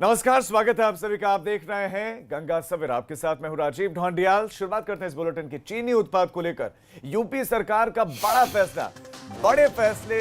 नमस्कार, स्वागत है आप सभी का। आप देख रहे हैं गंगा सवेरा, आपके साथ मैं हूं राजीव ढोंडियाल। शुरुआत करते हैं इस बुलेटिन की चीनी उत्पाद को लेकर यूपी सरकार का बड़ा फैसला। बड़े फैसले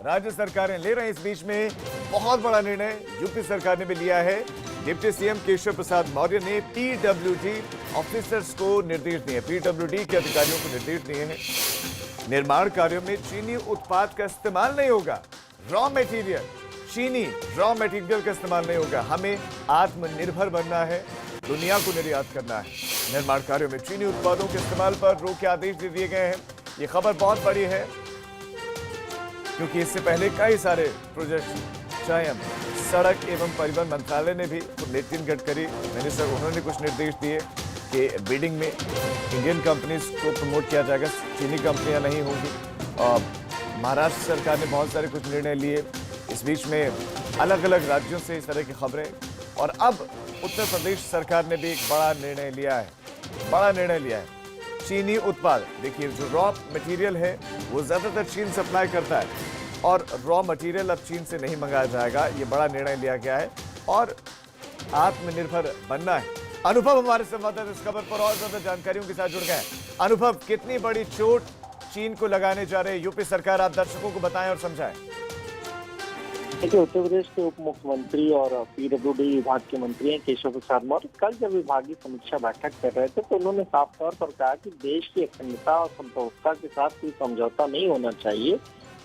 राज्य सरकारें ले रहे हैं। इस बीच में बहुत बड़ा निर्णय यूपी सरकार ने भी लिया है। डिप्टी सीएम केशव प्रसाद मौर्य ने पीडब्ल्यूडी ऑफिसर्स को निर्देश दिए, पीडब्ल्यूडी के अधिकारियों को निर्देश दिए हैं। निर्माण कार्यों में चीनी उत्पाद का इस्तेमाल नहीं होगा। रॉ मटेरियल चीनी रॉ मटेरियल का इस्तेमाल नहीं होगा। हमें आत्मनिर्भर बनना है, दुनिया को निर्यात करना है। निर्माण कार्यों में चीनी उत्पादों के इस्तेमाल पर रोक के आदेश दे दिए गए हैं। ये खबर बहुत बड़ी है क्योंकि इससे पहले कई सारे प्रोजेक्ट स्वयं सड़क एवं परिवहन मंत्रालय ने भी, नितिन गडकरी मिनिस्टर, उन्होंने कुछ निर्देश दिए कि बिडिंग में इंडियन कंपनीज को प्रमोट किया जाएगा, चीनी कंपनियां नहीं होंगी। और महाराष्ट्र सरकार ने बहुत सारे कुछ निर्णय लिए। इस बीच में अलग अलग राज्यों से इस तरह की खबरें, और अब उत्तर प्रदेश सरकार ने भी एक बड़ा निर्णय लिया है। चीनी उत्पाद, देखिए जो रॉ मटेरियल है वो ज्यादातर चीन सप्लाई करता है और रॉ मटेरियल अब चीन से नहीं मंगाया जाएगा। ये बड़ा निर्णय लिया गया है और आत्मनिर्भर बनना है। अनुभव हमारे संवाददाता इस खबर पर और ज्यादा जानकारियों के साथ जुड़ गए हैं। अनुभव, कितनी बड़ी चोट चीन को लगाने जा रहे यूपी सरकार, आप दर्शकों को बताएं और समझाएं। देखिए, उत्तर प्रदेश के उप मुख्यमंत्री और पीडब्ल्यूडी विभाग के मंत्री हैं केशव प्रसाद मौर्य, कल जब विभागीय समीक्षा बैठक कर रहे थे तो उन्होंने साफ तौर पर कहा कि देश की अखंडता और संप्रभुता के साथ कोई समझौता नहीं होना चाहिए।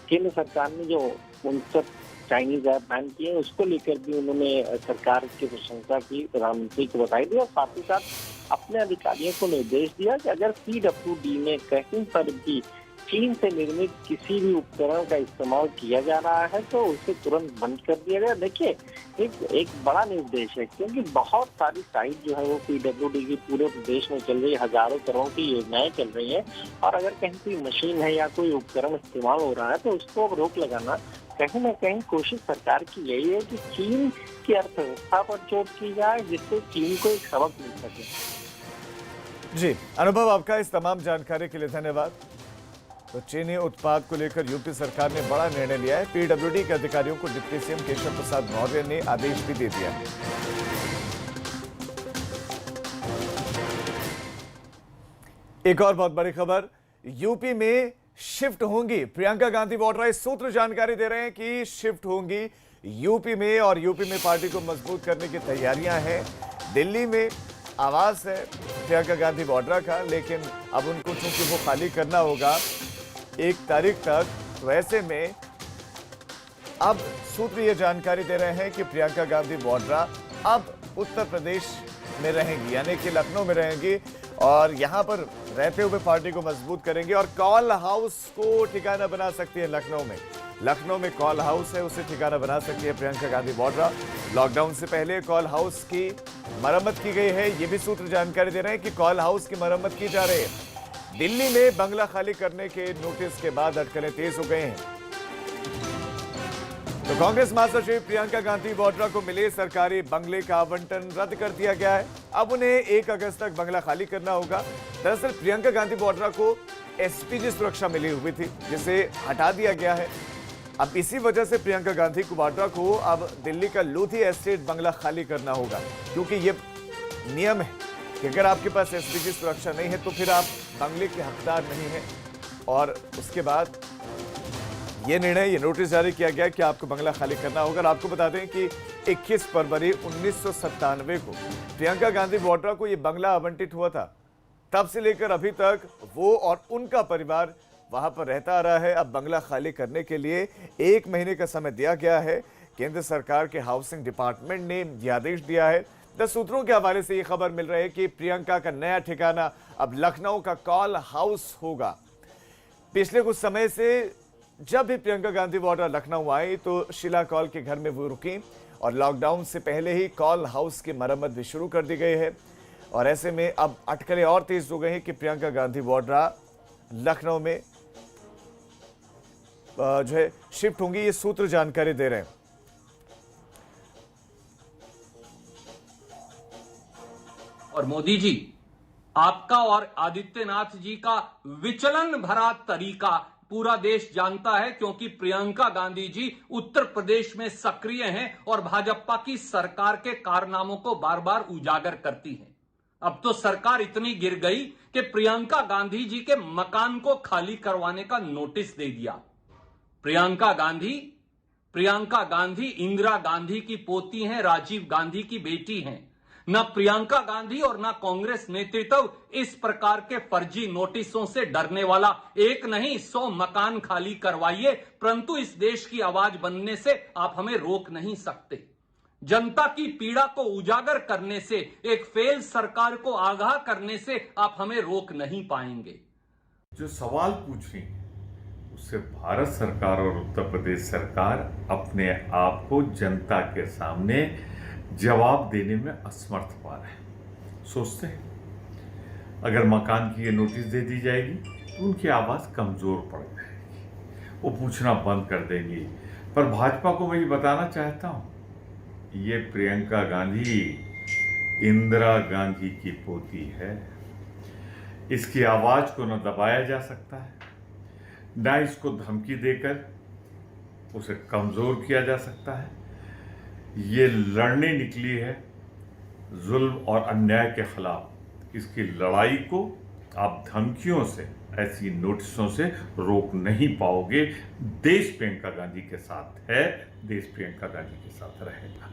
केंद्र सरकार ने जो 59 चाइनीज ऐप बैन किए उसको लेकर भी उन्होंने सरकार की प्रशंसा की, प्रधानमंत्री को बधाई दी और साथ ही साथ अपने अधिकारियों को निर्देश दिया कि अगर पीडब्ल्यूडी में कहीं पर भी चीन से निर्मित किसी भी उपकरण का इस्तेमाल किया जा रहा है तो उसे तुरंत बंद कर दिया गया। देखिए, एक बड़ा निर्देश है क्योंकि बहुत सारी साइट जो है वो पीडब्ल्यूडी की पूरे प्रदेश में चल रही है, हजारों करोड़ की योजनाएं चल रही हैं और अगर कहीं कोई मशीन है या कोई उपकरण इस्तेमाल हो रहा है तो उसको रोक लगाना कहीं ना कहीं कोशिश सरकार की यही है कि चीन की अर्थव्यवस्था पर चोट की जाए, जिससे चीन को एक सबक मिल सके। जी अनुभव, आपका इस तमाम जानकारी के लिए धन्यवाद। तो चीनी उत्पाद को लेकर यूपी सरकार ने बड़ा निर्णय लिया है। पीडब्ल्यूडी के अधिकारियों को डिप्टी सीएम केशव प्रसाद मौर्य ने आदेश भी दे दिया है। एक और बहुत बड़ी खबर, यूपी में शिफ्ट होंगी प्रियंका गांधी वाड्रा। इस सूत्र जानकारी दे रहे हैं कि शिफ्ट होंगी यूपी में और यूपी में पार्टी को मजबूत करने की तैयारियां हैं। दिल्ली में आवास है प्रियंका गांधी वाड्रा का, लेकिन अब उनको चूंकि वो खाली करना होगा 1 तारीख तक, तो ऐसे में अब सूत्र ये जानकारी दे रहे हैं कि प्रियंका गांधी वाड्रा अब उत्तर प्रदेश में रहेंगी, यानी कि लखनऊ में रहेंगी और यहां पर रहते हुए पार्टी को मजबूत करेंगी और कॉल हाउस को ठिकाना बना सकती है। लखनऊ में कॉल हाउस है, उसे ठिकाना बना सकती है प्रियंका गांधी वाड्रा। लॉकडाउन से पहले कॉल हाउस की मरम्मत की गई है, ये भी सूत्र जानकारी दे रहे हैं कि कॉल हाउस की मरम्मत की जा रही है। दिल्ली में बंगला खाली करने के नोटिस के बाद अटकलें तेज हो गए हैं। तो कांग्रेस महासचिव प्रियंका गांधी वाड्रा को मिले सरकारी बंगले का आवंटन रद्द कर दिया गया है। अब उन्हें 1 अगस्त तक बंगला खाली करना होगा। दरअसल प्रियंका गांधी वाड्रा को एसपीजी सुरक्षा मिली हुई थी, जिसे हटा दिया गया है। अब इसी वजह से प्रियंका गांधी वाड्रा को अब दिल्ली का लोधी एस्टेट बंगला खाली करना होगा, क्योंकि ये नियम है कि अगर आपके पास एसपीजी सुरक्षा नहीं है तो फिर आप बंगले के हकदार नहीं हैं। और उसके बाद ये नोटिस जारी किया गया कि आपको बंगला खाली करना होगा। और आपको बता दें कि 21 फरवरी 1997 को प्रियंका गांधी वाड्रा को ये बंगला आवंटित हुआ था। तब से लेकर अभी तक वो और उनका परिवार वहां पर रहता आ रहा है। अब बंगला खाली करने के लिए 1 महीने का समय दिया गया है। केंद्र सरकार के हाउसिंग डिपार्टमेंट ने यह आदेश दिया है। 10 सूत्रों के हवाले से यह खबर मिल रही है कि प्रियंका का नया ठिकाना अब लखनऊ का कॉल हाउस होगा। पिछले कुछ समय से जब भी प्रियंका गांधी वाड्रा लखनऊ आई तो शीला कौल के घर में वो रुकी और लॉकडाउन से पहले ही कॉल हाउस की मरम्मत भी शुरू कर दी गई है। और ऐसे में अब अटकलें और तेज हो गई हैं कि प्रियंका गांधी वाड्रा लखनऊ में जो है शिफ्ट होंगी। ये सूत्र जानकारी दे रहे हैं। और मोदी जी, आपका और आदित्यनाथ जी का विचलन भरा तरीका पूरा देश जानता है, क्योंकि प्रियंका गांधी जी उत्तर प्रदेश में सक्रिय हैं और भाजपा की सरकार के कारनामों को बार बार उजागर करती हैं। अब तो सरकार इतनी गिर गई कि प्रियंका गांधी जी के मकान को खाली करवाने का नोटिस दे दिया। प्रियंका गांधी इंदिरा गांधी की पोती हैं, राजीव गांधी की बेटी हैं। न प्रियंका गांधी और न कांग्रेस नेतृत्व इस प्रकार के फर्जी नोटिसों से डरने वाला। एक नहीं 100 मकान खाली करवाइए, परंतु इस देश की आवाज बनने से आप हमें रोक नहीं सकते। जनता की पीड़ा को उजागर करने से, एक फेल सरकार को आगाह करने से आप हमें रोक नहीं पाएंगे। जो सवाल पूछ रही है उससे भारत सरकार और उत्तर प्रदेश सरकार अपने आप को जनता के सामने जवाब देने में असमर्थ पा रहे हैं। सोचते हैं अगर मकान की ये नोटिस दे दी जाएगी तो उनकी आवाज़ कमज़ोर पड़ जाएगी, वो पूछना बंद कर देंगी। पर भाजपा को मैं ये बताना चाहता हूँ, ये प्रियंका गांधी इंदिरा गांधी की पोती है। इसकी आवाज़ को न दबाया जा सकता है, न इसको धमकी देकर उसे कमज़ोर किया जा सकता है। ये लड़ने निकली है जुल्म और अन्याय के खिलाफ। इसकी लड़ाई को आप धमकियों से, ऐसी नोटिसों से रोक नहीं पाओगे। देश प्रियंका गांधी के साथ है, देश प्रियंका गांधी के साथ रहेगा।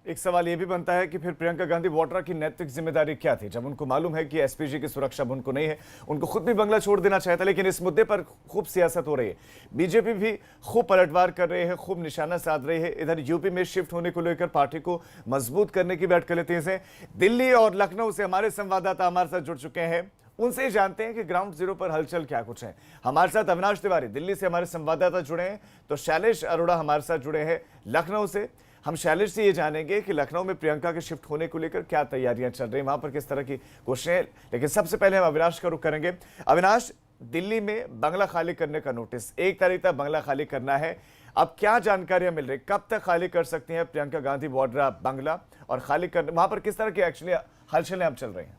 एक सवाल यह भी बनता है कि फिर प्रियंका गांधी वाड्रा की नैतिक जिम्मेदारी क्या थी, जब उनको मालूम है कि एसपीजी की सुरक्षा अब उनको नहीं है। उनको खुद भी बंगला छोड़ देना चाहता, लेकिन इस मुद्दे पर खूब सियासत हो रही है। बीजेपी भी खूब पलटवार कर रही है, खूब निशाना साध रही है। इधर यूपी में शिफ्ट होने को लेकर पार्टी को मजबूत करने की भी अटकलें तेज हैं। दिल्ली और लखनऊ से हमारे संवाददाता हमारे साथ जुड़ चुके हैं, उनसे जानते हैं कि ग्राउंड जीरो पर हलचल क्या कुछ है। हमारे साथ अविनाश तिवारी दिल्ली से हमारे संवाददाता जुड़े हैं, तो शैलेश अरोड़ा हमारे साथ जुड़े हैं लखनऊ से। हम शैलेश से ये जानेंगे कि लखनऊ में प्रियंका के शिफ्ट होने को लेकर क्या तैयारियां चल रही हैं, वहां पर किस तरह की कोशिशें हैं। लेकिन सबसे पहले हम अविनाश का रुख करेंगे। अविनाश, दिल्ली में बंगला खाली करने का नोटिस, 1 तारीख तक बंगला खाली करना है। अब क्या जानकारियां मिल रही, कब तक खाली कर सकती हैं प्रियंका गांधी वाड्रा बंगला, और खाली करने वहां पर किस तरह की एक्चुअली हलचलें अब चल रही हैं?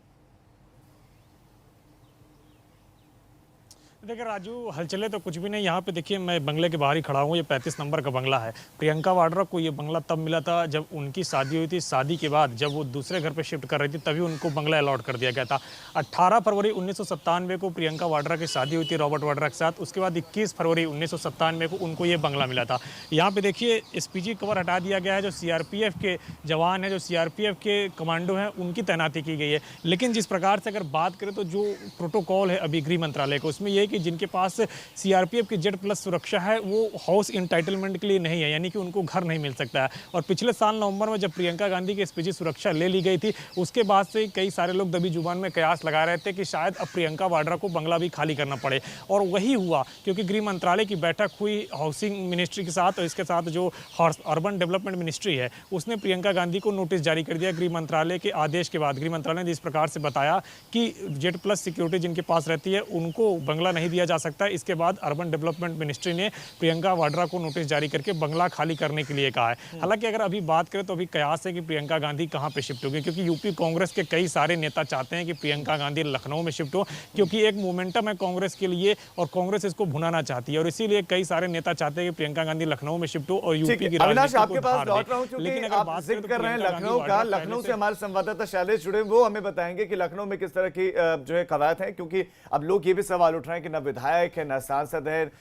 देखिए राजू, हलचले तो कुछ भी नहीं। यहाँ पे देखिए, मैं बंगले के बाहर ही खड़ा हूँ। ये 35 नंबर का बंगला है। प्रियंका वाड्रा को ये बंगला तब मिला था जब उनकी शादी हुई थी। शादी के बाद जब वो दूसरे घर पे शिफ्ट कर रही थी, तभी उनको बंगला अलॉट कर दिया गया था। 18 फरवरी 1997 को प्रियंका वाड्रा की शादी हुई थी रॉबर्ट वाड्रा के साथ। उसके बाद 21 फरवरी 1997 को उनको ये बंगला मिला था। यहाँ पे देखिए एसपीजी कवर हटा दिया गया है। जो सीआरपीएफ के जवान हैं, जो सीआरपीएफ के कमांडो हैं, उनकी तैनाती की गई है। लेकिन जिस प्रकार से अगर बात करें तो जो प्रोटोकॉल है अभी गृह मंत्रालय का, उसमें यह है कि जिनके पास सीआरपीएफ की Z+ सुरक्षा है वो हाउस इंटाइटलमेंट के लिए नहीं है, यानी कि उनको घर नहीं मिल सकता है। और पिछले साल नवंबर में जब प्रियंका गांधी की एसपीजी सुरक्षा ले ली गई थी, उसके बाद से कई सारे लोग दबी जुबान में कयास लगा रहे थे कि शायद अब प्रियंका वाड्रा को बंगला भी खाली करना पड़े। और वही हुआ, क्योंकि गृह मंत्रालय की बैठक हुई हाउसिंग मिनिस्ट्री के साथ, और इसके साथ जो अर्बन डेवलपमेंट मिनिस्ट्री है उसने प्रियंका गांधी को नोटिस जारी कर दिया। गृह मंत्रालय के आदेश के बाद गृह मंत्रालय ने इस प्रकार से बताया कि Z+ सिक्योरिटी जिनके पास रहती है उनको बंगला नहीं दिया जा सकता। इसके बाद अर्बन डेवलपमेंट मिनिस्ट्री ने प्रियंका वाड्रा को नोटिस जारी करके बंगला खाली करने के लिए कहा है। हालांकि अगर अभी बात करें तो अभी कयास है कि प्रियंका गांधी कहां पे शिफ्ट होगी, क्योंकि यूपी कांग्रेस के कई सारे नेता चाहते हैं कि प्रियंका गांधी लखनऊ में शिफ्ट हो, क्योंकि एक मोमेंटम है कांग्रेस के लिए और कांग्रेस इसको भुनाना चाहती है, और इसीलिए कई सारे नेता चाहते हैं कि प्रियंका गांधी लखनऊ में शिफ्ट हो और यूपी की अविनाश, आपके पास राजनीति लौट रहा हूं, क्योंकि आप जिक्र कर रहे हैं लखनऊ का। लखनऊ से हमारे संवाददाता शैलेश जुड़े, वो हमें बताएंगे कि लखनऊ में किस तरह की जो है कवायद है, क्योंकि अब लोग ये भी सवाल उठ रहे हैं कि न विधायक है, न सांसद है,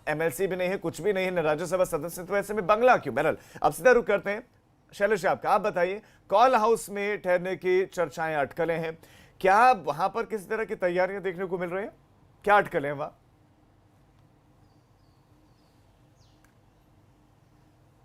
एमएलसी भी नहीं है, कुछ भी नहीं है, न राज्यसभा सदस्य, तो ऐसे में बंगला क्यों? बहरहाल अब सीधा रुक करते हैं शैलेश आपका। आप बताइए, कॉल हाउस में ठहरने की चर्चाएं, अटकलें हैं, क्या वहां पर किसी तरह की तैयारियां देखने को मिल रही हैं? क्या अटकलें हैं वहां?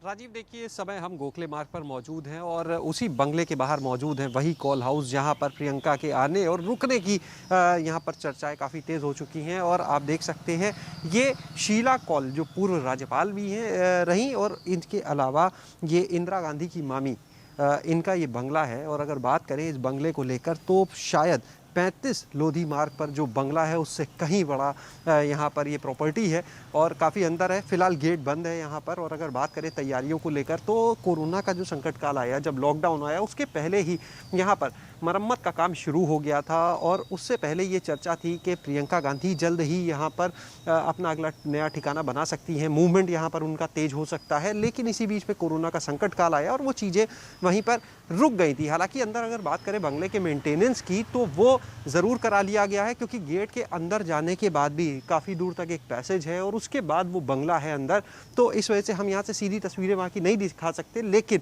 राजीव, देखिए इस समय हम गोखले मार्ग पर मौजूद हैं और उसी बंगले के बाहर मौजूद हैं, वही कॉल हाउस जहां पर प्रियंका के आने और रुकने की यहां पर चर्चाएं काफ़ी तेज़ हो चुकी हैं। और आप देख सकते हैं ये शीला कौल जो पूर्व राज्यपाल भी हैं रहीं, और इनके अलावा ये इंदिरा गांधी की मामी, इनका ये बंगला है। और अगर बात करें इस बंगले को लेकर तो शायद 35 लोधी मार्ग पर जो बंगला है उससे कहीं बड़ा यहाँ पर ये प्रॉपर्टी है और काफ़ी अंदर है। फिलहाल गेट बंद है यहाँ पर। और अगर बात करें तैयारियों को लेकर तो कोरोना का जो संकट काल आया, जब लॉकडाउन आया, उसके पहले ही यहाँ पर मरम्मत का काम शुरू हो गया था और उससे पहले ये चर्चा थी कि प्रियंका गांधी जल्द ही यहाँ पर अपना अगला नया ठिकाना बना सकती हैं, मूवमेंट यहाँ पर उनका तेज हो सकता है। लेकिन इसी बीच में कोरोना का संकट काल आया और वो चीज़ें वहीं पर रुक गई थी। हालांकि अंदर अगर बात करें बंगले के मेंटेनेंस की तो वो ज़रूर करा लिया गया है, क्योंकि गेट के अंदर जाने के बाद भी काफ़ी दूर तक एक पैसेज है और उसके बाद वो बंगला है अंदर। तो इस वजह से हम यहाँ से सीधी तस्वीरें वहाँ की नहीं दिखा सकते, लेकिन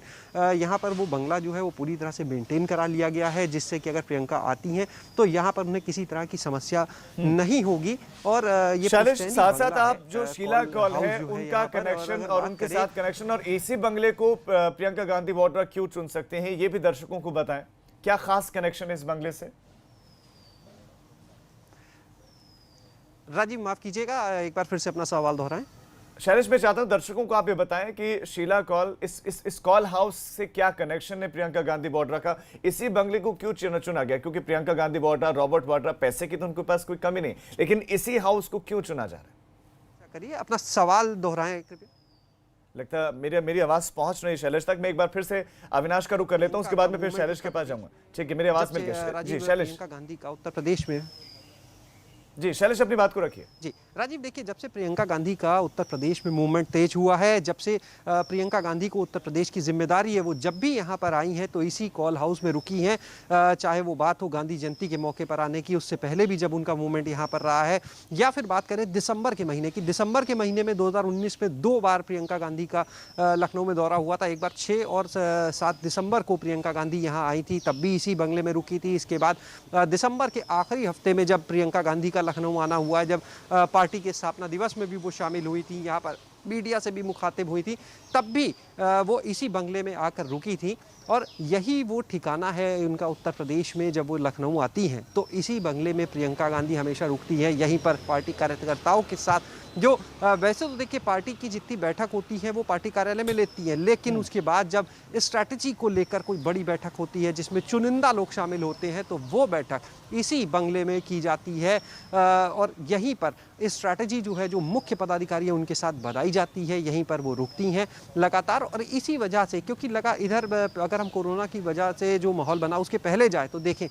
यहाँ पर वो बंगला जो है वो पूरी तरह से मेंटेन करा लिया गया है, जिससे कि अगर प्रियंका आती हैं तो यहाँ पर उन्हें किसी तरह की समस्या नहीं होगी। और ये शैलेश, साथ साथ आप जो शीला कौल है उनका कनेक्शन और उनके साथ कनेक्शन और इसी बंगले को प्रियंका गांधी वाड्रा क्यों चुन सकते हैं, ये भी दर्शकों को बताएं। क्या खास कनेक्शन है इस बंगले से? राजीव माफ कीजिएगा, एक बार फिर से अपना सवाल दोहराएं। शैलेश, मैं चाहता हूं दर्शकों को आप ये बताएं कि शीला कौल इस कॉल हाउस से क्या कनेक्शन है प्रियंका गांधी वाड्रा का, इसी बंगले को क्यों चुना गया? क्योंकि प्रियंका गांधी वाड्रा, रॉबर्ट वाड्रा, पैसे की तो उनके पास कोई कमी नहीं, लेकिन इसी हाउस को क्यों चुना जा रहा है? करिए, अपना सवाल दोहराएं कृपया। लगता है मेरी आवाज पहुंच रही है शैलेश तक। मैं एक बार फिर से अविनाश का रुख कर लेता हूं, उसके बाद में फिर शैलेश के पास जाऊंगा। ठीक है, मेरी आवाज मिल गई। जी शैलेश। प्रियंका गांधी का उत्तर प्रदेश में, जी शैलेश अपनी बात को रखिए। जी राजीव, देखिए जब से प्रियंका गांधी का उत्तर प्रदेश में मूवमेंट तेज हुआ है, जब से प्रियंका गांधी को उत्तर प्रदेश की जिम्मेदारी है, वो जब भी यहाँ पर आई हैं तो इसी कॉल हाउस में रुकी हैं। चाहे वो बात हो गांधी जयंती के मौके पर आने की, उससे पहले भी जब उनका मूवमेंट यहाँ पर रहा है, या फिर बात करें दिसंबर के महीने की। दिसंबर के महीने में 2019 में 2 बार प्रियंका गांधी का लखनऊ में दौरा हुआ था। एक बार 6 और 7 दिसंबर को प्रियंका गांधी यहाँ आई थी, तब भी इसी बंगले में रुकी थी। इसके बाद दिसंबर के आखिरी हफ्ते में जब प्रियंका गांधी का लखनऊ आना हुआ, जब पार्टी के स्थापना दिवस में भी वो शामिल हुई थी, यहाँ पर मीडिया से भी मुखातिब हुई थी, तब भी वो इसी बंगले में आकर रुकी थी। और यही वो ठिकाना है उनका उत्तर प्रदेश में। जब वो लखनऊ आती हैं तो इसी बंगले में प्रियंका गांधी हमेशा रुकती है, यहीं पर पार्टी कार्यकर्ताओं के साथ। जो वैसे तो देखिए पार्टी की जितनी बैठक होती है वो पार्टी कार्यालय में लेती है, लेकिन उसके बाद जब स्ट्रैटेजी को लेकर कोई बड़ी बैठक होती है जिसमें चुनिंदा लोग शामिल होते हैं, तो वो बैठक इसी बंगले में की जाती है। और यहीं पर स्ट्रैटेजी जो है, जो मुख्य पदाधिकारी है उनके साथ बनाई जाती है, यहीं पर वो रुकती हैं लगातार। और इसी वजह से, क्योंकि इधर अगर हम कोरोना की वजह से जो माहौल बना उसके पहले जाए तो देखें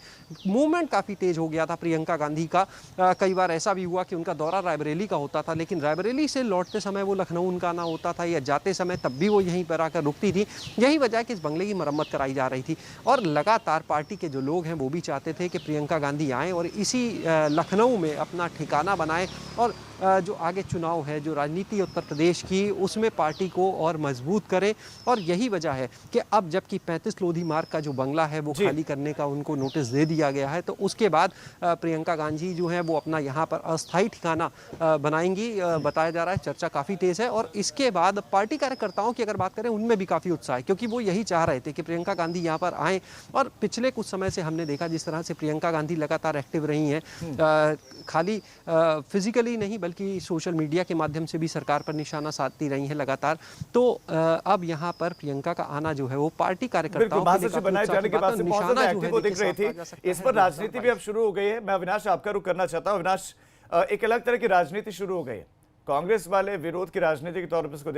मूवमेंट काफ़ी तेज हो गया था प्रियंका गांधी का। कई बार ऐसा भी हुआ कि उनका दौरा रायबरेली का होता था, लेकिन रायबरेली से लौटते समय वो लखनऊ उनका आना होता था, या जाते समय तब भी वो यहीं पर आकर रुकती थी। यही वजह है कि इस बंगले की मरम्मत कराई जा रही थी। और लगातार पार्टी के जो लोग हैं वो भी चाहते थे कि प्रियंका गांधी आएँ और इसी लखनऊ में अपना ठिकाना बनाएं और जो आगे चुनाव है, जो राजनीति उत्तर प्रदेश की, उसमें पार्टी को और मजबूत करें। और यही वजह है कि अब जबकि 35 लोधी मार्ग का जो बंगला है वो खाली करने का उनको नोटिस दे दिया गया है, तो उसके बाद प्रियंका गांधी जो है वो अपना यहाँ पर अस्थायी ठिकाना बनाएंगी, बताया जा रहा है। चर्चा काफ़ी तेज़ है। और इसके बाद पार्टी कार्यकर्ताओं की अगर बात करें, उनमें भी काफ़ी उत्साह है, क्योंकि वो यही चाह रहे थे कि प्रियंका गांधी यहाँ पर आएँ। और पिछले कुछ समय से हमने देखा जिस तरह से प्रियंका गांधी लगातार एक्टिव रही हैं, खाली फिजिकली नहीं बल्कि सोशल मीडिया के माध्यम से भी सरकार पर निशाना साधती रही हैं लगातार। तो अब यहाँ पर प्रियंका का आना जो है वो पार्टी कार्यकर्ताओं के बनाए जाने के बाद से बहुत ज्यादा एक्टिव वो दिख रही थी। इस पर राजनीति भी अब शुरू हो गई है। मैं अविनाश आपका रुख करना चाहता हूँ। अविनाश, एक अलग तरह की राजनीति शुरू हो गई है। कांग्रेस वाले विरोध की राजनीति के तौर पर इसको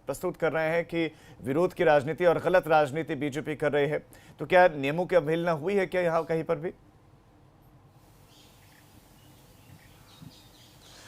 प्रस्तुत कर रहे हैं कि विरोध की राजनीति और गलत राजनीति बीजेपी कर रही है। तो क्या नियमों की अवहेलना हुई है क्या यहाँ कहीं पर भी?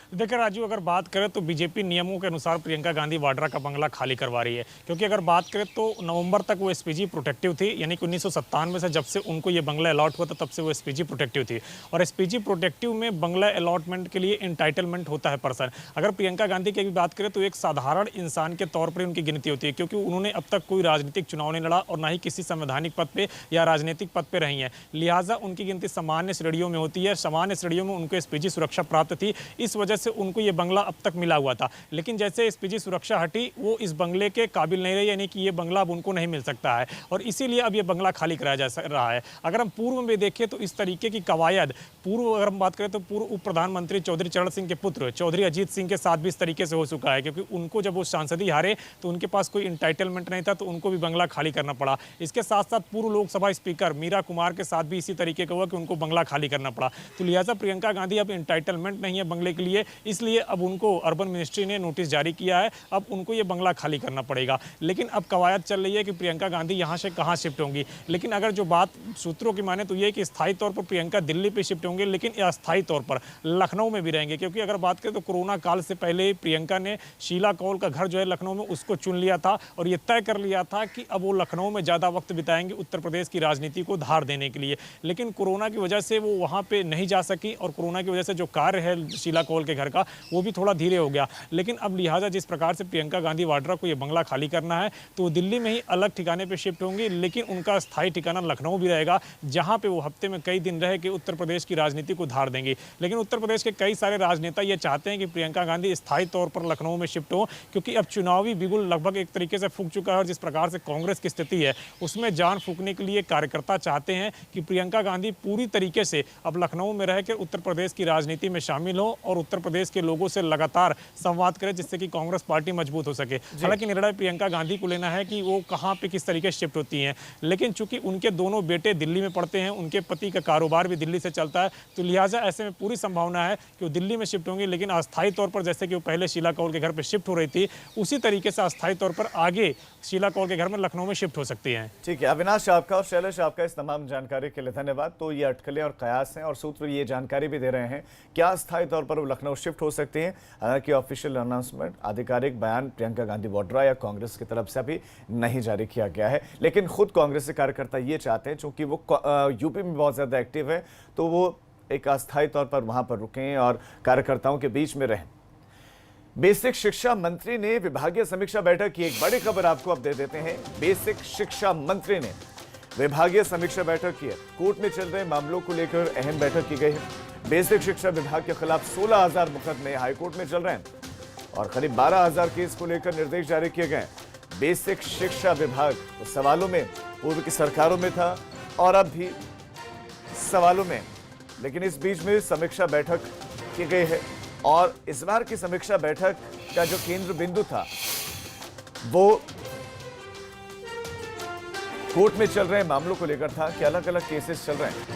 देखिए राजू, अगर बात करें तो बीजेपी नियमों के अनुसार प्रियंका गांधी वाड्रा का बंगला खाली करवा रही है, क्योंकि अगर बात करें तो नवंबर तक वो एसपीजी प्रोटेक्टिव थी, यानी कि 1997 से जब से उनको ये बंगला अलॉट हुआ था तब से वो एसपीजी प्रोटेक्टिव थी। और एसपीजी प्रोटेक्टिव में बंगला अलॉटमेंट के लिए इंटाइटलमेंट होता है पर्सन। अगर प्रियंका गांधी की भी बात करें तो एक साधारण इंसान के तौर पर उनकी गिनती होती है, क्योंकि उन्होंने अब तक कोई राजनीतिक चुनाव नहीं लड़ा और ना ही किसी संवैधानिक पद पर या राजनीतिक पद पर रही हैं। लिहाजा उनकी गिनती सामान्य श्रेणियों में होती है। सामान्य श्रेणियों में उनको एसपीजी सुरक्षा प्राप्त थी। इस वजह से उनको ये बंगला अब तक मिला हुआ था। लेकिन जैसे एसपीजी सुरक्षा हटी, वो इस बंगले के काबिल नहीं रही, यानी कि ये बंगला अब उनको नहीं मिल सकता है और इसीलिए अब ये बंगला खाली कराया जा रहा है। अगर हम पूर्व में देखें तो इस तरीके की कवायद पूर्व, अगर हम बात करें तो पूर्व उप प्रधानमंत्री चौधरी चरण सिंह के पुत्र चौधरी अजीत सिंह के साथ भी इस तरीके से हो चुका है, क्योंकि उनको जब वो सांसदी हारे तो उनके पास कोई इंटाइटलमेंट नहीं था, तो उनको भी बंगला खाली करना पड़ा। इसके साथ साथ पूर्व लोकसभा स्पीकर मीरा कुमार के साथ भी इसी तरीके का हुआ कि उनको बंगला खाली करना पड़ा। तो लिहाजा प्रियंका गांधी अब इंटाइटलमेंट नहीं है बंगले के लिए, इसलिए अब उनको अर्बन मिनिस्ट्री ने नोटिस जारी किया है, अब उनको ये बंगला खाली करना पड़ेगा। लेकिन अब कवायद चल रही है कि प्रियंका गांधी यहाँ से कहाँ शिफ्ट होंगी। लेकिन अगर जो बात सूत्रों की माने तो ये कि स्थायी तौर पर प्रियंका दिल्ली पे शिफ्ट होंगे, लेकिन अस्थायी तौर पर लखनऊ में भी रहेंगे, क्योंकि अगर बात करें तो कोरोना काल से पहले प्रियंका ने शीला कौल का घर जो है लखनऊ में उसको चुन लिया था और ये तय कर लिया था कि अब वो लखनऊ में ज़्यादा वक्त बिताएंगे उत्तर प्रदेश की राजनीति को धार देने के लिए। लेकिन कोरोना की वजह से वो वहाँ पे नहीं जा सकी और कोरोना की वजह से जो कार्य है शीला कौल के घर का वो भी थोड़ा धीरे हो गया। लेकिन अब लिहाजा जिस प्रकार से प्रियंका गांधी वाड्रा को ये बंगला खाली करना है तो वो दिल्ली में ही अलग ठिकाने पर शिफ्ट होंगी, लेकिन उनका स्थायी ठिकाना लखनऊ भी रहेगा, जहाँ पे वो हफ्ते में कई दिन रह के उत्तर प्रदेश की राजनीति को धार देंगे। लेकिन उत्तर प्रदेश के कई सारे राजनेता ये चाहते हैं कि प्रियंका गांधी स्थायी तौर पर लखनऊ में शिफ्ट हो, क्योंकि अब चुनावी बिगुल लगभग एक तरीके से फूंक चुका है और जिस प्रकार से कांग्रेस की स्थिति है उसमें जान फूंकने के लिए कार्यकर्ता चाहते हैं कि प्रियंका गांधी पूरी तरीके से अब लखनऊ में रहकर उत्तर प्रदेश की राजनीति में शामिल हो और उत्तर प्रदेश के लोगों से लगातार संवाद करें, जिससे कि कांग्रेस पार्टी मजबूत हो सके। हालांकि निर्णय प्रियंका गांधी को लेना है कि वो कहाँ पे किस तरीके से शिफ्ट होती हैं, लेकिन चूंकि उनके दोनों बेटे दिल्ली में पढ़ते हैं, उनके पति का कारोबार भी दिल्ली से चलता है, तो लिहाजा ऐसे में पूरी संभावना है कि वो दिल्ली में शिफ्ट होंगे। लेकिन अस्थायी तौर पर जैसे कि वो पहले शीला कौल के घर पर शिफ्ट हो रही थी, उसी तरीके से अस्थायी तौर पर आगे शीला कौल के घर में लखनऊ में शिफ्ट हो सकती हैं। ठीक है, अविनाश आपका और शैलेश आपका इस तमाम जानकारी के लिए धन्यवाद। तो ये अटकलें और कयास हैं और सूत्र ये जानकारी भी दे रहे हैं क्या स्थायी तौर पर वो लखनऊ शिफ्ट हो सकती हैं। हालांकि ऑफिशियल अनाउंसमेंट, आधिकारिक बयान प्रियंका गांधी वाड्रा या कांग्रेस की तरफ से अभी नहीं जारी किया गया है, लेकिन खुद कांग्रेस के कार्यकर्ता ये चाहते हैं, चूंकि वो यूपी में बहुत ज्यादा एक्टिव है, तो वो एक अस्थायी तौर पर वहां पर रुकें और कार्यकर्ताओं के बीच में रहें। बेसिक शिक्षा मंत्री ने विभागीय समीक्षा बैठक की, एक बड़ी खबर आपको अब दे देते हैं। बेसिक शिक्षा मंत्री ने विभागीय समीक्षा बैठक की है। कोर्ट में चल रहे मामलों को लेकर अहम बैठक की गई है। बेसिक शिक्षा विभाग के खिलाफ 16,000 मुकदमे हाईकोर्ट में चल रहे हैं और करीब 12,000 केस को लेकर निर्देश जारी किए गए। बेसिक शिक्षा विभाग तो सवालों में पूर्व की सरकारों में था और अब भी सवालों में, लेकिन इस बीच में समीक्षा बैठक की गई है और इस बार की समीक्षा बैठक का जो केंद्र बिंदु था वो कोर्ट में चल रहे मामलों को लेकर था कि अलग अलग केसेस चल रहे हैं।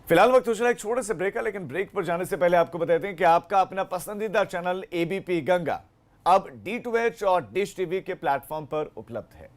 फिलहाल वक्त हो चला एक छोटे से ब्रेक का, लेकिन ब्रेक पर जाने से पहले आपको बता दें कि आपका अपना पसंदीदा चैनल एबीपी गंगा अब D2H और डिश टीवी के प्लेटफॉर्म पर उपलब्ध है।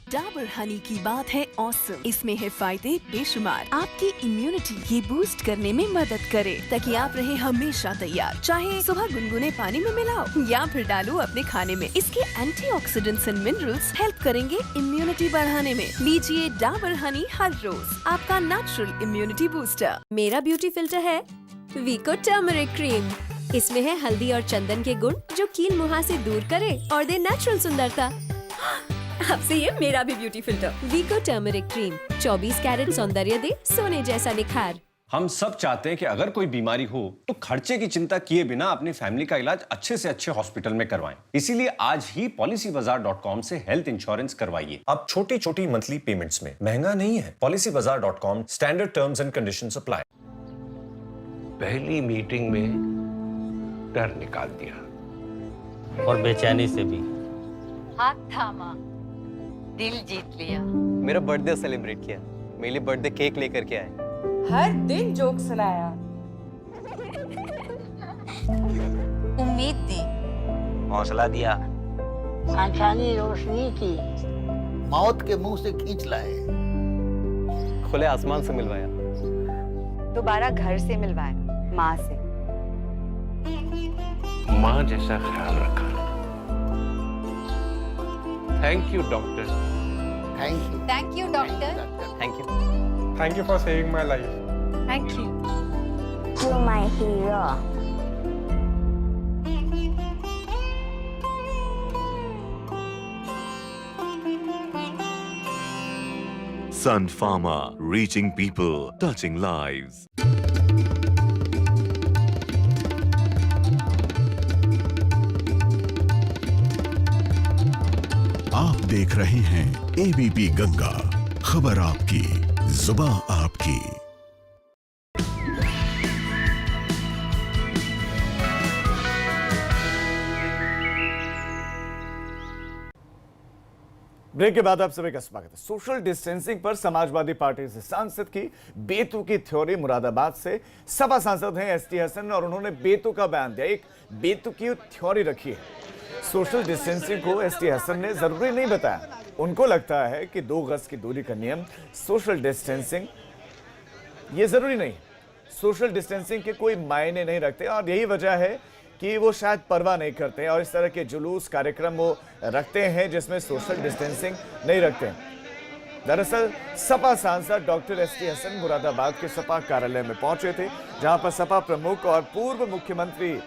डाबर हनी की बात है ऑसम। इसमें है फायदे बेशुमार, आपकी इम्यूनिटी ये बूस्ट करने में मदद करे ताकि आप रहे हमेशा तैयार। चाहे सुबह गुनगुने पानी में मिलाओ या फिर डालो अपने खाने में, इसके एंटीऑक्सीडेंट्स एंड मिनरल्स हेल्प करेंगे इम्यूनिटी बढ़ाने में। लीजिए डाबर हनी हर रोज, आपका नेचुरल इम्यूनिटी बूस्टर। मेरा ब्यूटी फिल्टर है वीको टर्मरिक क्रीम। इसमें है हल्दी और चंदन के गुण जो कील मुहासे दूर करे और दे नेचुरल सुंदरता। अब से ये मेरा भी ब्यूटी फिल्टर वीको टर्मरिक क्रीम 24 कैरेट सौंदर्य दे सोने जैसा निखार। हम सब चाहते हैं कि अगर कोई बीमारी हो तो खर्चे की चिंता किए बिना अपनी फैमिली का इलाज अच्छे से अच्छे हॉस्पिटल में करवाएं। इसीलिए आज ही policybazaar.com से हेल्थ इंश्योरेंस करवाइए। अब छोटी छोटी मंथली पेमेंट्स में महंगा नहीं है। policybazaar.com standard terms and conditions apply. पहली मीटिंग में डर निकाल दिया और बेचैनी से भी। हाथ थामा, दिल जीत लिया। मेरा बर्थडे सेलिब्रेट किया, मेरे लिए बर्थडे केक लेकर के आए। हर दिन जोक सुनाया। उम्मीद दी, हौसला दिया, आंखानी रोशनी की, मौत के मुंह से खींच लाए, खुले आसमान से मिलवाया, दोबारा घर से मिलवाया, माँ से, माँ जैसा ख्याल रखा। Thank you doctor. Thank you. Thank you doctor. Thank you. Thank you for saving my life. Thank you. You're my hero. Sun Pharma, reaching people, touching lives. आप देख रहे हैं एबीपी गंगा, खबर आपकी, जुबां आपकी। ब्रेक के बाद आप सभी का स्वागत है। सोशल डिस्टेंसिंग पर समाजवादी पार्टी से सांसद की बेतुकी थ्योरी। मुरादाबाद से सपा सांसद हैं एसटी हसन और उन्होंने बेतुका बयान दिया, एक बेतुकी थ्योरी रखी है। सोशल डिस्टेंसिंग को एसटी हसन ने जरूरी नहीं बताया। उनको लगता है कि 2 गज की दूरी का नियम सोशल डिस्टेंसिंग ये जरूरी नहीं, सोशल डिस्टेंसिंग के कोई मायने नहीं रखते और यही वजह है कि वो शायद परवाह नहीं करते और इस तरह के जुलूस कार्यक्रम वो रखते हैं जिसमें सोशल डिस्टेंसिंग नहीं रखते। दरअसल सपा सांसद डॉक्टर एसटी हसन मुरादाबाद के सपा कार्यालय में पहुंचे थे, जहां पर सपा प्रमुख और पूर्व मुख्यमंत्री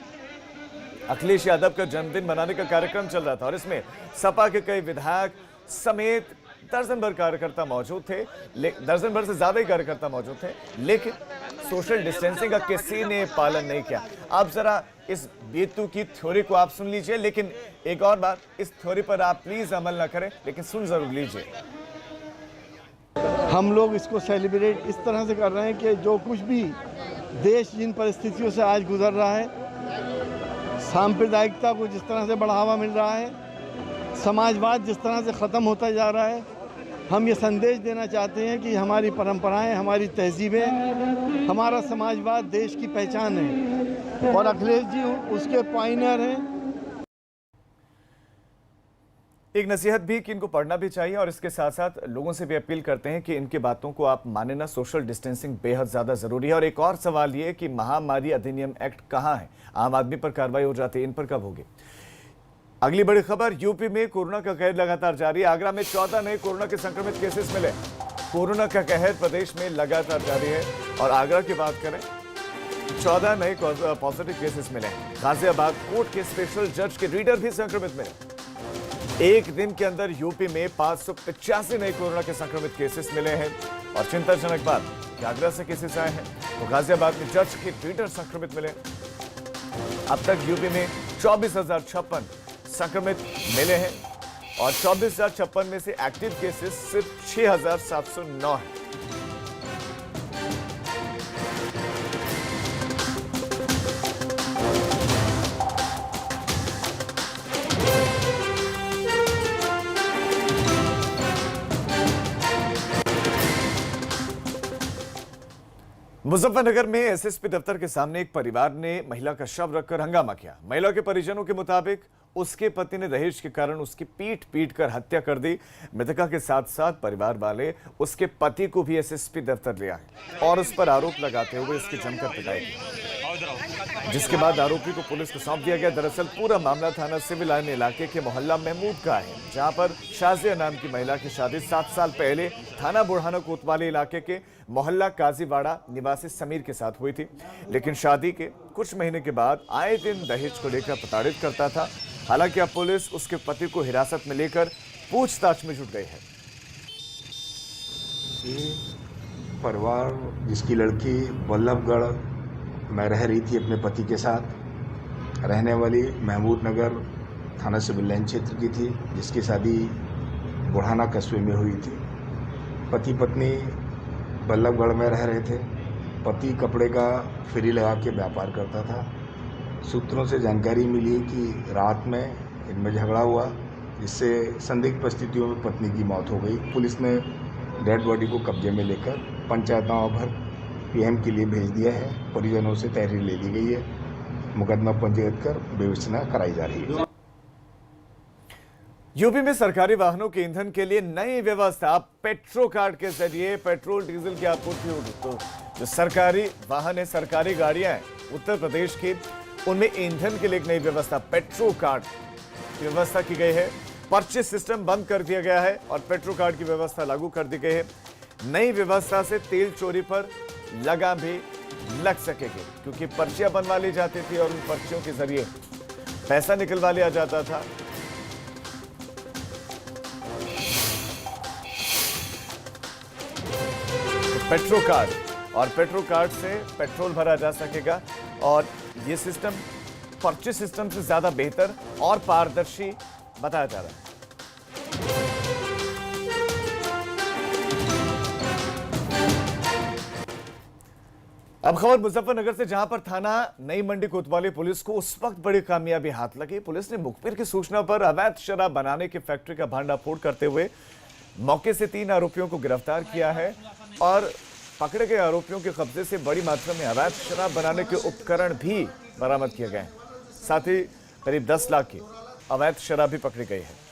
अखिलेश यादव का जन्मदिन मनाने का कार्यक्रम चल रहा था और इसमें सपा के कई विधायक समेत दर्जन भर कार्यकर्ता मौजूद थे, दर्जन भर से ज्यादा ही कार्यकर्ता मौजूद थे, लेकिन सोशल डिस्टेंसिंग का किसी ने पालन नहीं किया। आप जरा इस बेतुकी थ्योरी को आप सुन लीजिए, लेकिन एक और बात, इस थ्योरी पर आप प्लीज अमल ना करें, लेकिन सुन जरूर लीजिए। हम लोग इसको सेलिब्रेट इस तरह से कर रहे हैं कि जो कुछ भी देश जिन परिस्थितियों से आज गुजर रहा है, सांप्रदायिकता को जिस तरह से बढ़ावा मिल रहा है, समाजवाद जिस तरह से ख़त्म होता जा रहा है, हम ये संदेश देना चाहते हैं कि हमारी परंपराएं, हमारी तहजीबें, हमारा समाजवाद देश की पहचान है और अखिलेश जी उसके पायनियर हैं। एक नसीहत भी कि इनको पढ़ना भी चाहिए और इसके साथ साथ लोगों से भी अपील करते हैं कि इनकी बातों को आप माने ना, सोशल डिस्टेंसिंग बेहद ज़्यादा ज़रूरी है। और एक और सवाल ये कि महामारी अधिनियम एक्ट कहाँ है? आम आदमी पर कार्रवाई हो जाती है, इन पर कब होगी? अगली बड़ी खबर, यूपी में कोरोना का कहर लगातार जारी है। आगरा में 14 नए कोरोना के संक्रमित केसेस मिले। कोरोना का कहर प्रदेश में लगातार जारी है और आगरा की बात करें, 14 नए पॉजिटिव केसेस मिले। गाजियाबाद कोर्ट के स्पेशल जज के रीडर भी संक्रमित मिले। एक दिन के अंदर यूपी में 585 नए कोरोना के संक्रमित केसेस मिले हैं और चिंताजनक बात कि आगरा से केसेस आए हैं तो गाजियाबाद में जज के रीडर संक्रमित मिले। अब तक यूपी में 24,056 संक्रमित मिले हैं और 24,056 में से एक्टिव केसेस सिर्फ 6,709 हैं। मुजफ्फरनगर में एसएसपी दफ्तर के सामने एक परिवार ने महिला का शव रखकर हंगामा किया। महिला के परिजनों के मुताबिक उसके पति ने दहेज के कारण उसकी पीट कर हत्या कर दी। मृतका के साथ साथ परिवार वाले उसके पति को भी एसएसपी दफ्तर ले आए और उस पर आरोप लगाते हुए उसकी जमकर पिटाई की, जिसके बाद आरोपी को पुलिस को सौंप दिया गया। दरअसल पूरा मामला थाना सिविल लाइन इलाके के मोहल्ला महमूद का है, जहां पर शाजिया नाम की महिला की शादी 7 साल पहले थाना बुढ़ाना कोतवाली इलाके के मोहल्ला काजीवाड़ा निवासी समीर के साथ हुई थी। लेकिन शादी के कुछ महीने के बाद आए दिन दहेज को लेकर प्रताड़ित करता था। हालांकि अब पुलिस उसके पति को हिरासत में लेकर पूछताछ में जुट गई है। परिवार जिसकी लड़की बल्लभगढ़ में रह रही थी अपने पति के साथ, रहने वाली महमूद नगर थाना सिविल लाइन क्षेत्र की थी, जिसकी शादी बुढ़ाना कस्बे में हुई थी। पति पत्नी बल्लभगढ़ में रह रहे थे। पति कपड़े का फेरी लगा के व्यापार करता था। सूत्रों से जानकारी मिली कि रात में इनमें झगड़ा हुआ, जिससे संदिग्ध परिस्थितियों में पत्नी की मौत हो गई। पुलिस ने डेड बॉडी को कब्जे में लेकर पंचायत भर पीएम के लिए भेज दिया है। परिजनों से तहरीर ले ली गई है। मुकदमा पंजीकृत कर विवेचना कराई जा रही है। यूपी में सरकारी वाहनों के ईंधन के लिए नई व्यवस्था, पेट्रो कार्ड के जरिए पेट्रोल डीजल की आपूर्ति होगी। तो जो सरकारी वाहन है, सरकारी गाड़ियां हैं उत्तर प्रदेश की, उनमें ईंधन के लिए एक नई व्यवस्था, पेट्रो कार्ड की व्यवस्था की गई है। पर्चे सिस्टम बंद कर दिया गया है और पेट्रो कार्ड की व्यवस्था लागू कर दी गई है। नई व्यवस्था से तेल चोरी पर लगाम भी लग सकेंगे, क्योंकि पर्चियां बनवा ली जाती थी और उन पर्चियों के जरिए पैसा निकलवा लिया जाता था। पेट्रो कार्ड, और पेट्रो कार्ड से पेट्रोल भरा जा सकेगा और ये सिस्टम पर्ची सिस्टम से ज्यादा बेहतर और पारदर्शी बताया जा रहा है। अब खबर मुजफ्फरनगर से, जहां पर थाना नई मंडी कोतवाली पुलिस को उस वक्त बड़ी कामयाबी हाथ लगी। पुलिस ने मुखबिर की सूचना पर अवैध शराब बनाने की फैक्ट्री का भांडाफोड़ करते हुए मौके से 3 आरोपियों को गिरफ्तार किया है और पकड़े गए आरोपियों के कब्जे से बड़ी मात्रा में अवैध शराब बनाने के उपकरण भी बरामद किए गए हैं। साथ ही करीब 10 लाख की अवैध शराब भी पकड़ी गई है।